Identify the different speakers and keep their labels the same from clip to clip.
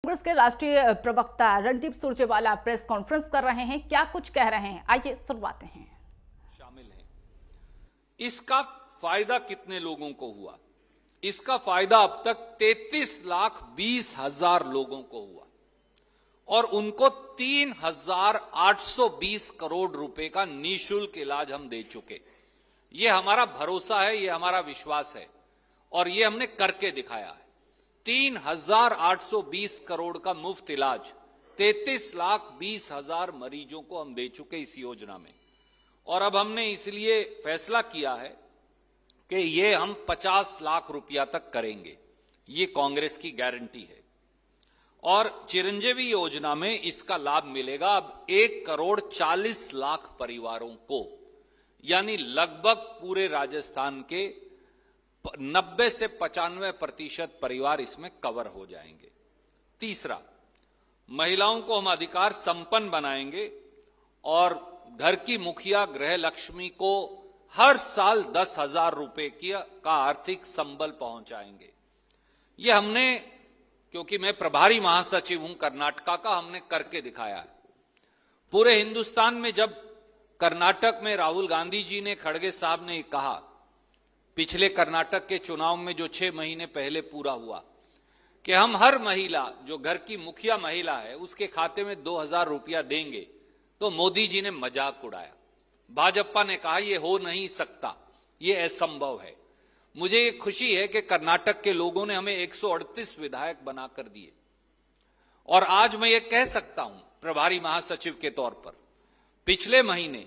Speaker 1: कांग्रेस के राष्ट्रीय प्रवक्ता रणदीप सुरजेवाला प्रेस कॉन्फ्रेंस कर रहे हैं। क्या कुछ कह रहे हैं, आइए सुनवाते हैं।
Speaker 2: शामिल है। इसका फायदा कितने लोगों को हुआ? इसका फायदा अब तक 33,20,000 लोगों को हुआ और उनको 3,820 करोड़ रुपए का निःशुल्क इलाज हम दे चुके। ये हमारा भरोसा है, ये हमारा विश्वास है और ये हमने करके दिखाया है। 3,820 करोड़ का मुफ्त इलाज 33,20,000 मरीजों को हम दे चुके इस योजना में। और अब हमने इसलिए फैसला किया है कि ये हम 50 लाख रुपया तक करेंगे। ये कांग्रेस की गारंटी है। और चिरंजीवी योजना में इसका लाभ मिलेगा अब 1,40,00,000 परिवारों को, यानी लगभग पूरे राजस्थान के 90 से 95% परिवार इसमें कवर हो जाएंगे। तीसरा, महिलाओं को हम अधिकार संपन्न बनाएंगे और घर की मुखिया गृह लक्ष्मी को हर साल 10,000 रुपए का आर्थिक संबल पहुंचाएंगे। ये हमने, क्योंकि मैं प्रभारी महासचिव हूं कर्नाटका का, हमने करके दिखाया है। पूरे हिंदुस्तान में जब कर्नाटक में राहुल गांधी जी ने, खड़गे साहब ने कहा, पिछले कर्नाटक के चुनाव में जो 6 महीने पहले पूरा हुआ, कि हम हर महिला जो घर की मुखिया महिला है उसके खाते में 2,000 रुपया देंगे, तो मोदी जी ने मजाक उड़ाया। भाजपा ने कहा यह हो नहीं सकता, यह असंभव है। मुझे ये खुशी है कि कर्नाटक के लोगों ने हमें 138 विधायक बनाकर दिए और आज मैं ये कह सकता हूं प्रभारी महासचिव के तौर पर, पिछले महीने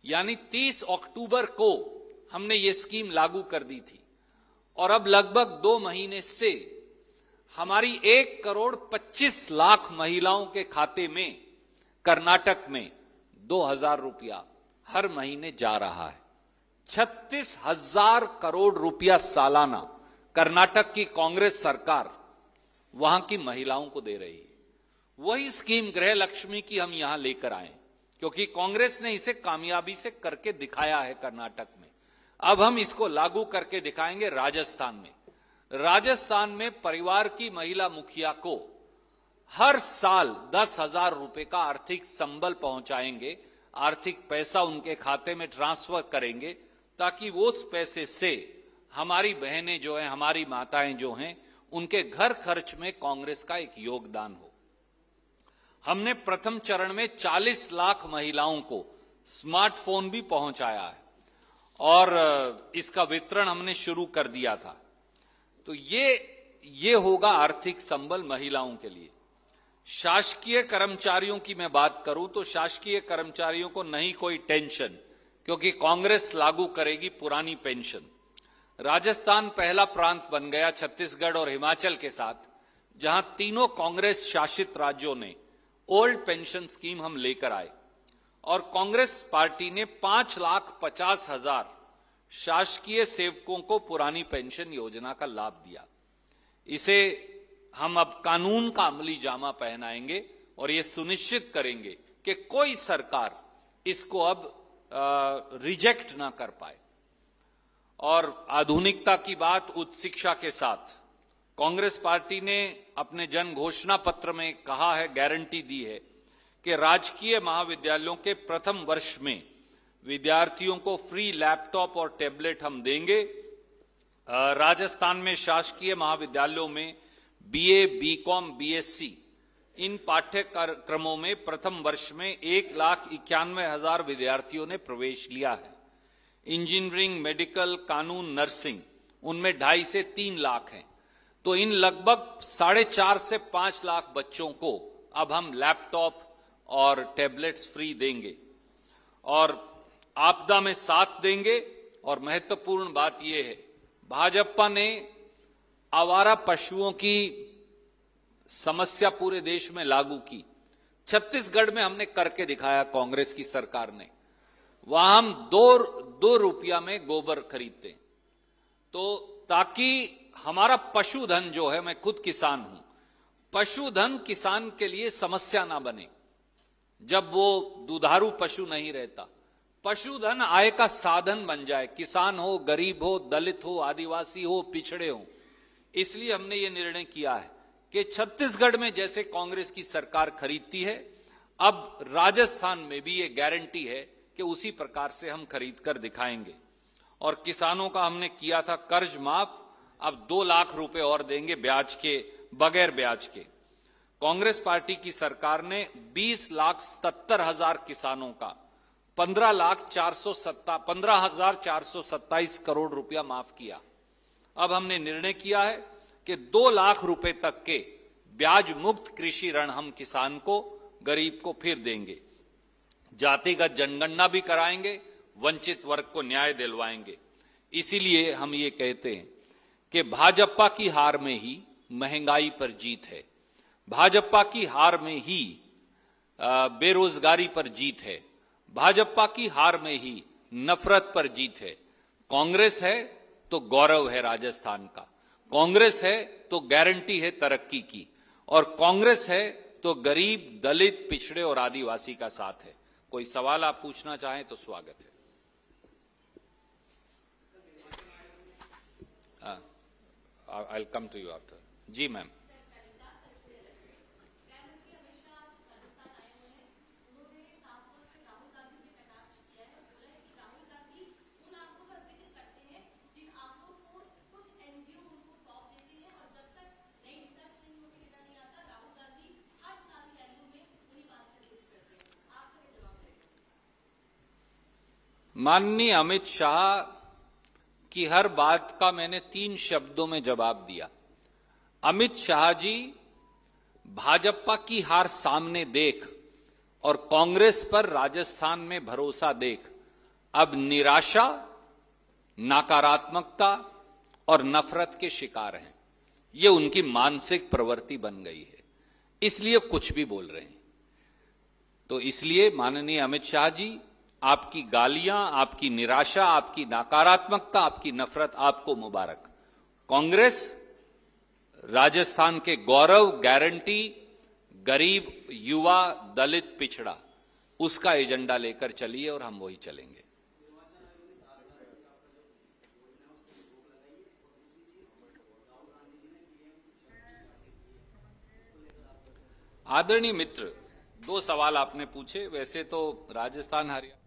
Speaker 2: यानी 30 अक्टूबर को हमने ये स्कीम लागू कर दी थी और अब लगभग 2 महीने से हमारी 1,25,00,000 महिलाओं के खाते में कर्नाटक में 2,000 रुपया हर महीने जा रहा है। 36,000 करोड़ रुपया सालाना कर्नाटक की कांग्रेस सरकार वहां की महिलाओं को दे रही है। वही स्कीम गृह लक्ष्मी की हम यहां लेकर आए, क्योंकि कांग्रेस ने इसे कामयाबी से करके दिखाया है कर्नाटक में। अब हम इसको लागू करके दिखाएंगे राजस्थान में। राजस्थान में परिवार की महिला मुखिया को हर साल 10,000 रुपए का आर्थिक संबल पहुंचाएंगे, आर्थिक पैसा उनके खाते में ट्रांसफर करेंगे, ताकि वो उस पैसे से हमारी बहनें जो हैं, हमारी माताएं जो हैं, उनके घर खर्च में कांग्रेस का एक योगदान हो। हमने प्रथम चरण में 40 लाख महिलाओं को स्मार्टफोन भी पहुंचाया है और इसका वितरण हमने शुरू कर दिया था। तो ये होगा आर्थिक संबल महिलाओं के लिए। शासकीय कर्मचारियों की मैं बात करूं तो शासकीय कर्मचारियों को नहीं कोई टेंशन, क्योंकि कांग्रेस लागू करेगी पुरानी पेंशन। राजस्थान पहला प्रांत बन गया छत्तीसगढ़ और हिमाचल के साथ, जहां तीनों कांग्रेस शासित राज्यों ने ओल्ड पेंशन स्कीम हम लेकर आए और कांग्रेस पार्टी ने 5,50,000 शासकीय सेवकों को पुरानी पेंशन योजना का लाभ दिया। इसे हम अब कानून का अमली जामा पहनाएंगे और ये सुनिश्चित करेंगे कि कोई सरकार इसको अब रिजेक्ट ना कर पाए। और आधुनिकता की बात, उच्च शिक्षा के साथ कांग्रेस पार्टी ने अपने जन घोषणा पत्र में कहा है, गारंटी दी है कि राजकीय महाविद्यालयों के प्रथम वर्ष में विद्यार्थियों को फ्री लैपटॉप और टैबलेट हम देंगे। राजस्थान में शासकीय महाविद्यालयों में बीए, बीकॉम, बीएससी इन पाठ्यक्रमों में प्रथम वर्ष में 1,91,000 विद्यार्थियों ने प्रवेश लिया है। इंजीनियरिंग, मेडिकल, कानून, नर्सिंग, उनमें 2.5 से 3 लाख हैं। तो इन लगभग 4.5 से 5 लाख बच्चों को अब हम लैपटॉप और टैबलेट्स फ्री देंगे और आपदा में साथ देंगे। और महत्वपूर्ण बात यह है, भाजपा ने आवारा पशुओं की समस्या पूरे देश में लागू की। छत्तीसगढ़ में हमने करके दिखाया, कांग्रेस की सरकार ने। वहां हम 2 रुपया में गोबर खरीदते, तो ताकि हमारा पशुधन जो है, मैं खुद किसान हूं, पशुधन किसान के लिए समस्या ना बने। जब वो दुधारू पशु नहीं रहता, पशुधन आय का साधन बन जाए, किसान हो, गरीब हो, दलित हो, आदिवासी हो, पिछड़े हो। इसलिए हमने ये निर्णय किया है कि छत्तीसगढ़ में जैसे कांग्रेस की सरकार खरीदती है, अब राजस्थान में भी ये गारंटी है कि उसी प्रकार से हम खरीद कर दिखाएंगे। और किसानों का हमने किया था कर्ज माफ, अब 2 लाख रुपए और देंगे ब्याज के, बगैर ब्याज के। कांग्रेस पार्टी की सरकार ने 20,77,000 किसानों का 15,427 करोड़ रुपया माफ किया। अब हमने निर्णय किया है कि 2 लाख रुपए तक के ब्याज मुक्त कृषि ऋण हम किसान को, गरीब को फिर देंगे। जातिगत जनगणना भी कराएंगे, वंचित वर्ग को न्याय दिलवाएंगे। इसीलिए हम ये कहते हैं कि भाजपा की हार में ही महंगाई पर जीत है, भाजपा की हार में ही बेरोजगारी पर जीत है, भाजपा की हार में ही नफरत पर जीत है। कांग्रेस है तो गौरव है राजस्थान का, कांग्रेस है तो गारंटी है तरक्की की, और कांग्रेस है तो गरीब, दलित, पिछड़े और आदिवासी का साथ है। कोई सवाल आप पूछना चाहें तो स्वागत है। I'll come to you after. जी मैम। माननीय अमित शाह की हर बात का मैंने 3 शब्दों में जवाब दिया। अमित शाह जी, भाजपा की हार सामने देख और कांग्रेस पर राजस्थान में भरोसा देख, अब निराशा, नकारात्मकता और नफरत के शिकार हैं। ये उनकी मानसिक प्रवृत्ति बन गई है, इसलिए कुछ भी बोल रहे हैं। तो इसलिए माननीय अमित शाह जी, आपकी गालियां, आपकी निराशा, आपकी नकारात्मकता, आपकी नफरत आपको मुबारक। कांग्रेस राजस्थान के गौरव, गारंटी, गरीब, युवा, दलित, पिछड़ा, उसका एजेंडा लेकर चलिए और हम वही चलेंगे। आदरणीय मित्र, 2 सवाल आपने पूछे। वैसे तो राजस्थान, हरियाणा